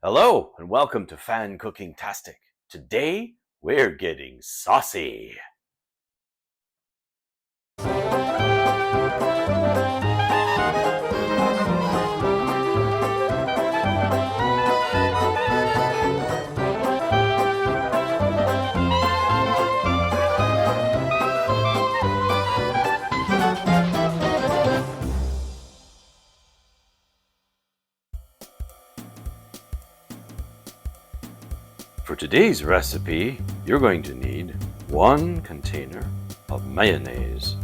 Hello and welcome to FanCookingTastic. Today we're getting saucy. For today's recipe, you're going to need 1 container of mayonnaise.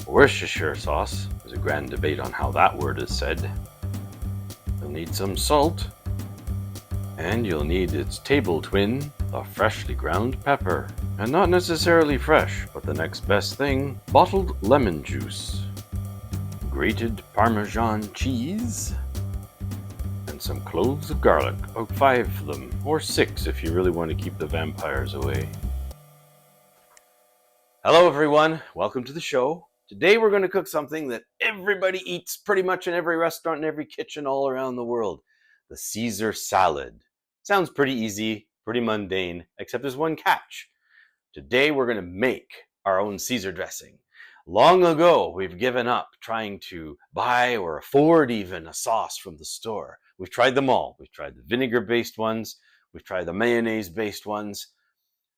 Worcestershire sauce, there's a grand debate on how that word is said. You'll need some salt, and you'll need its table twin, the freshly ground pepper. And not necessarily fresh, but the next best thing, bottled lemon juice, grated Parmesan cheese, and some cloves of garlic, about 5 of them, or 6 if you really want to keep the vampires away. Hello everyone, welcome to the show. Today we're going to cook something that everybody eats pretty much in every restaurant and every kitchen all around the world. The Caesar salad. Sounds pretty easy, pretty mundane, except there's one catch. Today we're going to make our own Caesar dressing. Long ago, we've given up trying to buy or afford even a sauce from the store. We've tried them all. We've tried the vinegar-based ones. We've tried the mayonnaise-based ones.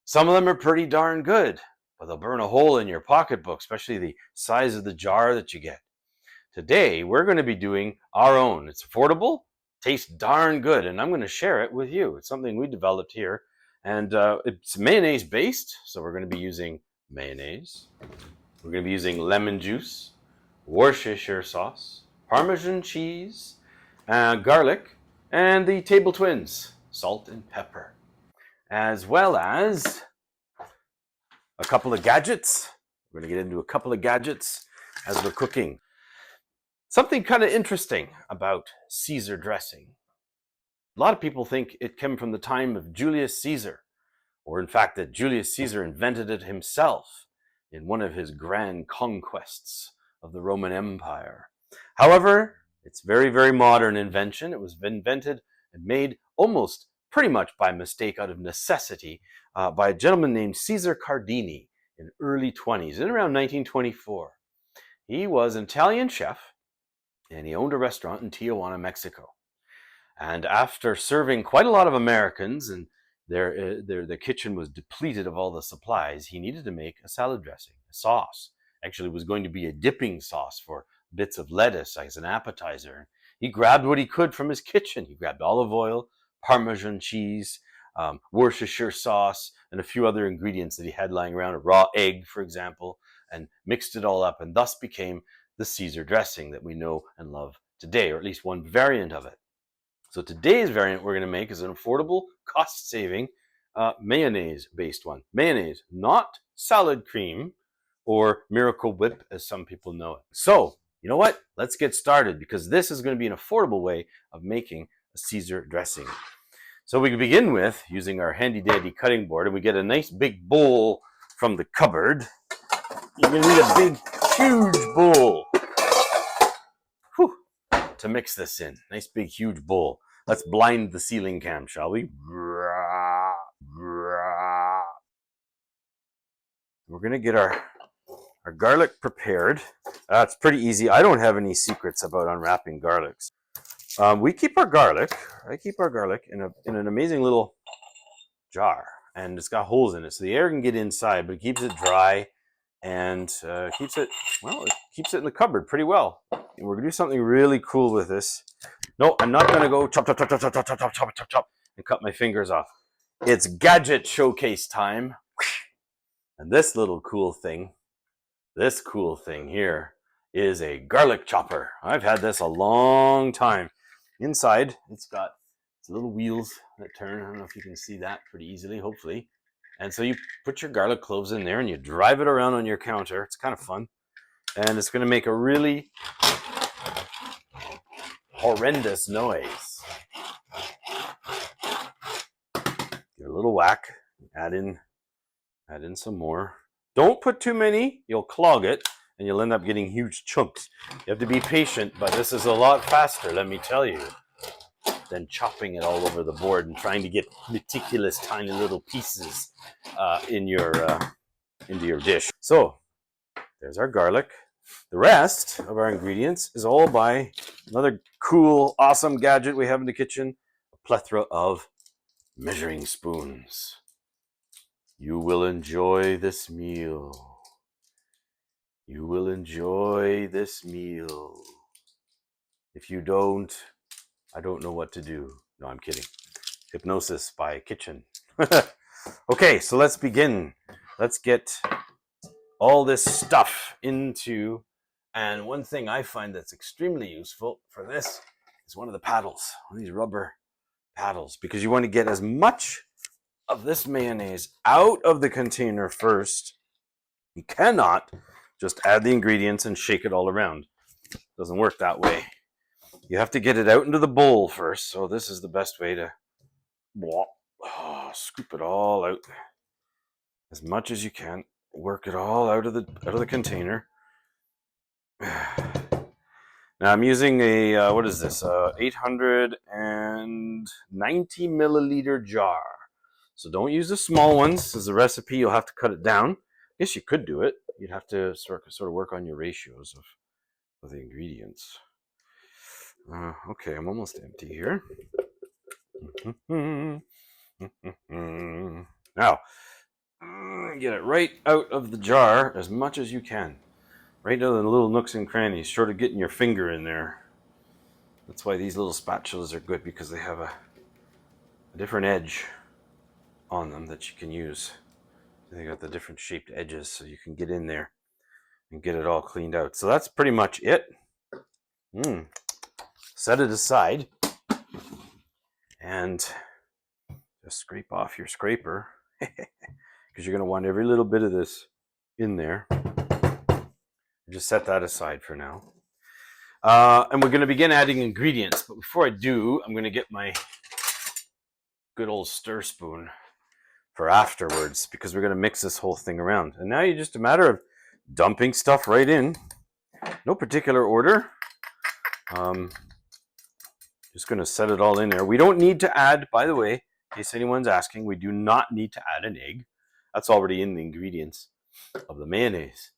Some of them are pretty darn good, but they'll burn a hole in your pocketbook, especially the size of the jar that you get. Today, we're going to be doing our own. It's affordable, tastes darn good, and I'm going to share it with you. It's something we developed here, and it's mayonnaise-based, so we're going to be using mayonnaise. We're going to be using lemon juice, Worcestershire sauce, Parmesan cheese, garlic, and the table twins, salt and pepper, as well as a couple of gadgets. We're going to get into a couple of gadgets as we're cooking. Something kind of interesting about Caesar dressing. A lot of people think it came from the time of Julius Caesar, or in fact that Julius Caesar invented it himself in one of his grand conquests of the Roman Empire. However, it's a very, very modern invention. It was invented and made almost pretty much by mistake out of necessity by a gentleman named Caesar Cardini in early 20s, in around 1924. He was an Italian chef, and he owned a restaurant in Tijuana, Mexico. And after serving quite a lot of Americans, and the kitchen was depleted of all the supplies, he needed to make a salad dressing, a sauce. Actually, it was going to be a dipping sauce for bits of lettuce as an appetizer. He grabbed what he could from his kitchen. He grabbed olive oil, Parmesan cheese, Worcestershire sauce, and a few other ingredients that he had lying around, a raw egg, for example, and mixed it all up, and thus became the Caesar dressing that we know and love today, or at least one variant of it. So today's variant we're going to make is an affordable, cost-saving, mayonnaise-based one. Mayonnaise, not salad cream or Miracle Whip, as some people know it. So, you know what? Let's get started, because this is going to be an affordable way of making a Caesar dressing. So we can begin with using our handy-dandy cutting board, and we get a nice big bowl from the cupboard. You're going to need a big, huge bowl to mix this in. Nice big, huge bowl. Let's blind the ceiling cam, shall we? We're going to get our garlic prepared. It's pretty easy. I don't have any secrets about unwrapping garlics. I keep our garlic in an amazing little jar, and it's got holes in it, so the air can get inside, but it keeps it dry and keeps it in the cupboard pretty well. And we're gonna do something really cool with this. No, I'm not gonna go chop, chop, chop, chop, chop, chop, chop, chop, chop, chop, and cut my fingers off. It's gadget showcase time. And this cool thing here is a garlic chopper. I've had this a long time. Inside, it's got little wheels that turn. I don't know if you can see that pretty easily, hopefully. And so you put your garlic cloves in there and you drive it around on your counter. It's kind of fun. And it's going to make a really horrendous noise. Give it a little whack. Add in some more. Don't put too many. You'll clog it and you'll end up getting huge chunks. You have to be patient, but this is a lot faster, let me tell you. than chopping it all over the board and trying to get meticulous tiny little pieces into your dish. So there's our garlic. The rest of our ingredients is all by another cool, awesome gadget we have in the kitchen, a plethora of measuring spoons. You will enjoy this meal. You will enjoy this meal. If you don't, I don't know what to do. No, I'm kidding. Hypnosis by Kitchen. Okay, so let's begin. Let's get all this stuff into, and one thing I find that's extremely useful for this is one of the paddles, one of these rubber paddles, because you want to get as much of this mayonnaise out of the container first. You cannot just add the ingredients and shake it all around. It doesn't work that way. You have to get it out into the bowl first. So this is the best way to scoop it all out as much as you can. Work it all out of the container. Now I'm using a what is this? 890 milliliter jar. So don't use the small ones. As a recipe, you'll have to cut it down. I guess you could do it. You'd have to sort of work on your ratios of the ingredients. Okay, I'm almost empty here. Now, get it right out of the jar as much as you can. Right out of the little nooks and crannies, short of getting your finger in there. That's why these little spatulas are good, because they have a different edge on them that you can use. They got the different shaped edges, so you can get in there and get it all cleaned out. So that's pretty much it. Set it aside and just scrape off your scraper, because you're going to want every little bit of this in there. Just set that aside for now. And we're going to begin adding ingredients. But before I do, I'm going to get my good old stir spoon for afterwards, because we're going to mix this whole thing around. And now it's just a matter of dumping stuff right in. No particular order. Just going to set it all in there. We don't need to add, by the way, in case anyone's asking, we do not need to add an egg. That's already in the ingredients of the mayonnaise.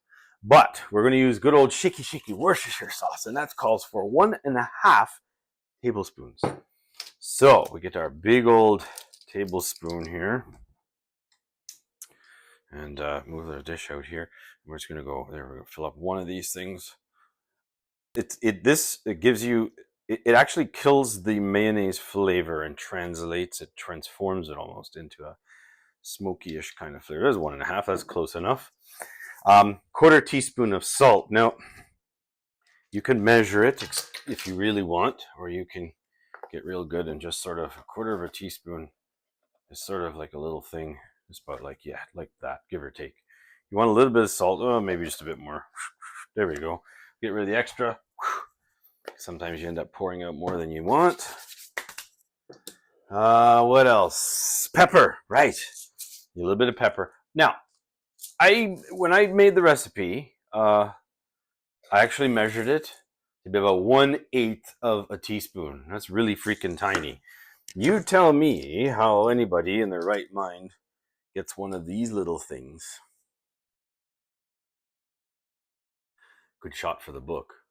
But we're going to use good old shaky Worcestershire sauce, and that calls for 1.5 tablespoons. So we get our big old tablespoon here, and move the dish out here. We're just going to go there. We're going to fill up one of these things. It gives you. It actually kills the mayonnaise flavor and transforms it almost into a smoky-ish kind of flavor. There's 1.5. That's close enough. 1/4 teaspoon of salt. Now, you can measure it if you really want, or you can get real good and just sort of 1/4 teaspoon is sort of like a little thing. It's about like that, give or take. You want a little bit of salt, maybe just a bit more. There we go. Get rid of the extra. Sometimes you end up pouring out more than you want. What else? Pepper, right? A little bit of pepper. Now, when I made the recipe, I actually measured it to be about 1/8 of a teaspoon. That's really freaking tiny. You tell me how anybody in their right mind gets one of these little things. Good shot for the book.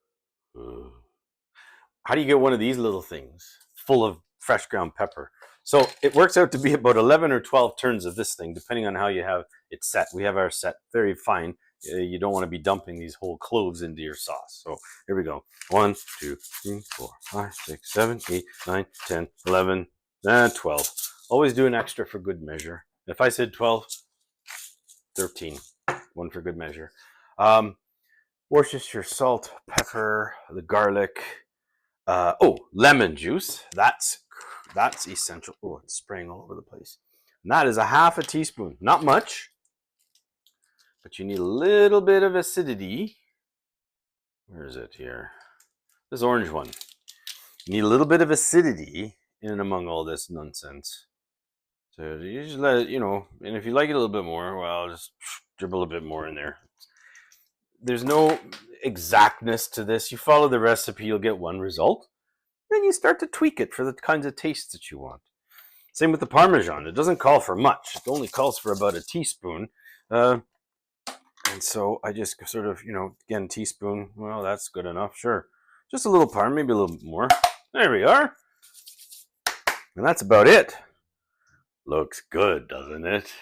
How do you get one of these little things full of fresh ground pepper? So it works out to be about 11 or 12 turns of this thing, depending on how you have it set. We have our set very fine. You don't want to be dumping these whole cloves into your sauce. So here we go. 1, 2, 3, 4, 5, 6, 7, 8, 9, 10, 11, 12. Always do an extra for good measure. If I said 12, 13. One for good measure. Worcestershire salt, pepper, the garlic. Lemon juice. That's essential. Oh, it's spraying all over the place. And that is 1/2 teaspoon. Not much, but you need a little bit of acidity. Where is it here? This orange one. You need a little bit of acidity in and among all this nonsense. So you just let it, and if you like it a little bit more, well, just dribble a bit more in there. There's no exactness to this. You follow the recipe, you'll get one result. Then you start to tweak it for the kinds of tastes that you want. Same with the Parmesan. It doesn't call for much. It only calls for about a teaspoon. And so I just sort of, again, teaspoon. Well, that's good enough. Sure. Just a little Parm, maybe a little more. There we are. And that's about it. Looks good, doesn't it?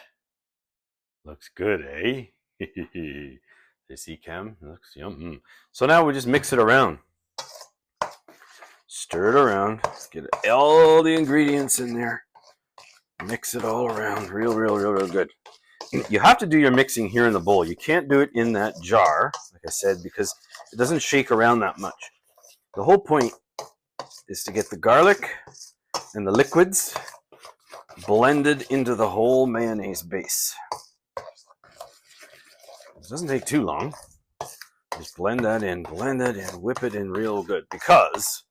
Looks good, eh? You see, Cam? It looks yum. So now we just mix it around. Stir it around. Let's get all the ingredients in there. Mix it all around. Real good. You have to do your mixing here in the bowl. You can't do it in that jar, like I said, because it doesn't shake around that much. The whole point is to get the garlic and the liquids blended into the whole mayonnaise base. It doesn't take too long. Just blend that in, whip it in real good, because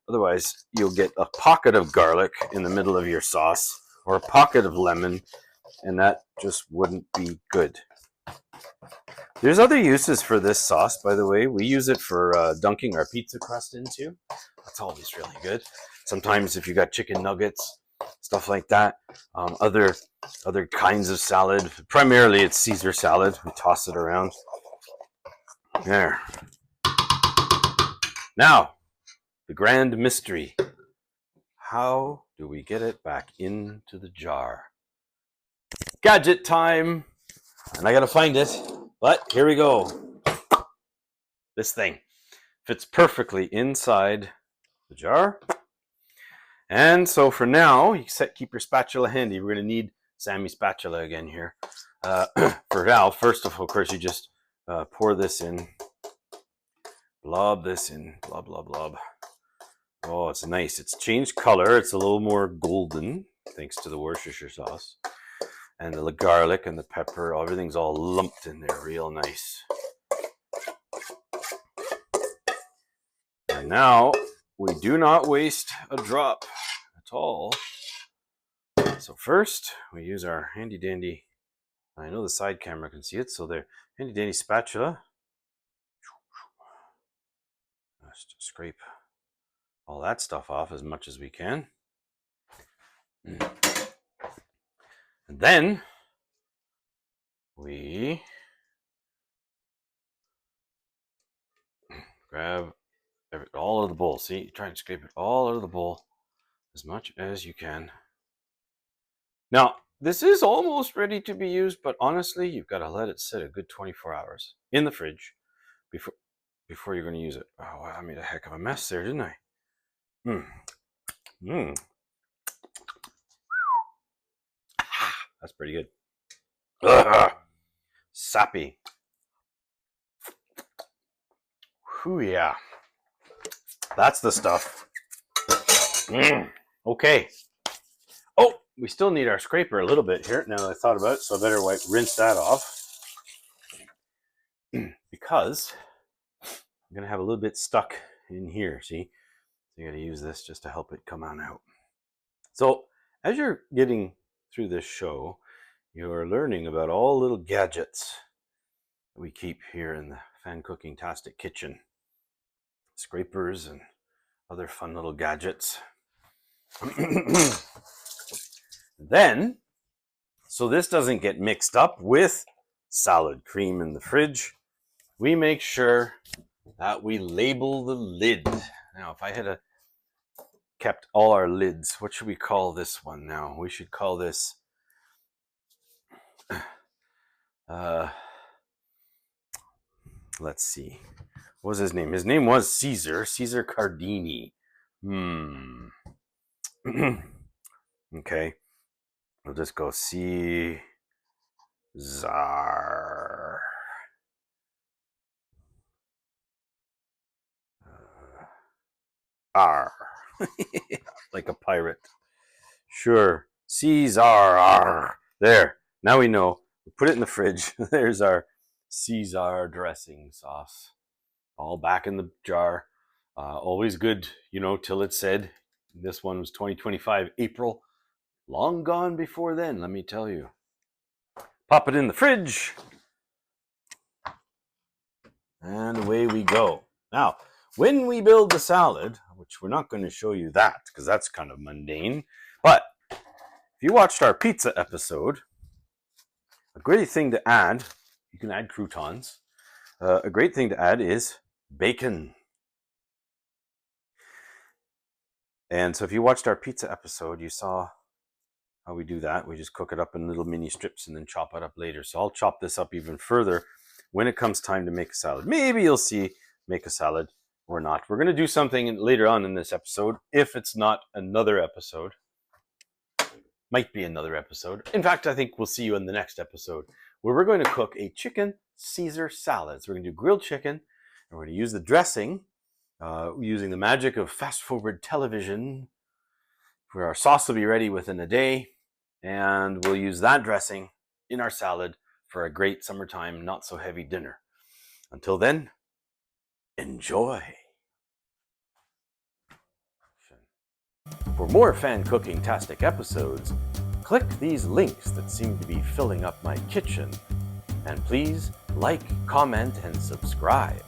otherwise you'll get a pocket of garlic in the middle of your sauce or a pocket of lemon, and that just wouldn't be good. There's other uses for this sauce, by the way. We use it for dunking our pizza crust into. That's always really good. Sometimes if you got chicken nuggets, stuff like that. Other kinds of salad. Primarily it's Caesar salad. We toss it around. There. Now, the grand mystery. How do we get it back into the jar? Gadget time! And I gotta find it. But here we go. This thing fits perfectly inside the jar. And so for now, keep your spatula handy. We're going to need Sammy's spatula again here. For now, first of course, you just pour this in. Blob this in. Blob. Oh, it's nice. It's changed color. It's a little more golden, thanks to the Worcestershire sauce. And the garlic and the pepper, everything's all lumped in there real nice. And now, we do not waste a drop at all. So first, we use our handy dandy, I know the side camera can see it, so the handy dandy spatula. Just scrape all that stuff off as much as we can. And then we grab all of the bowl. See, try and scrape it all out of the bowl as much as you can. Now, this is almost ready to be used, but honestly, you've got to let it sit a good 24 hours in the fridge before you're going to use it. Oh, wow, I made a heck of a mess there, didn't I? That's pretty good. Sappy. Whew, yeah. That's the stuff. Okay. Oh, we still need our scraper a little bit here, now that I thought about it, so I better rinse that off. Because I'm going to have a little bit stuck in here, see? So you got to use this just to help it come on out. So as you're getting through this show, you are learning about all little gadgets that we keep here in the FanCookingTastic kitchen. Scrapers and other fun little gadgets. Then, so this doesn't get mixed up with salad cream in the fridge, we make sure that we label the lid. Now, if I had kept all our lids, what should we call this one now? We should call this let's see. What was his name? His name was Caesar Cardini. Okay. We'll just go Caesar. R. Like a pirate. Sure. Caesar. There. Now we know. We put it in the fridge. There's our Caesar dressing sauce. All back in the jar. Always good, till it said. This one was 2025 April. Long gone before then, let me tell you. Pop it in the fridge. And away we go. Now, when we build the salad, which we're not going to show you that because that's kind of mundane. But if you watched our pizza episode, a great thing to add, you can add croutons. A great thing to add is bacon. And so if you watched our pizza episode, you saw how we do that. We just cook it up in little mini strips and then chop it up later. So I'll chop this up even further when it comes time to make a salad. Maybe you'll see make a salad or not. We're going to do something later on in this episode. If it's not another episode, might be another episode. In fact, I think we'll see you in the next episode where we're going to cook a chicken Caesar salad. So we're going to do grilled chicken and we're going to use the dressing using the magic of fast forward television, where our sauce will be ready within a day. And we'll use that dressing in our salad for a great summertime, not so heavy dinner. Until then, enjoy. For more FanCookingTastic episodes, click these links that seem to be filling up my kitchen. And please like, comment, and subscribe.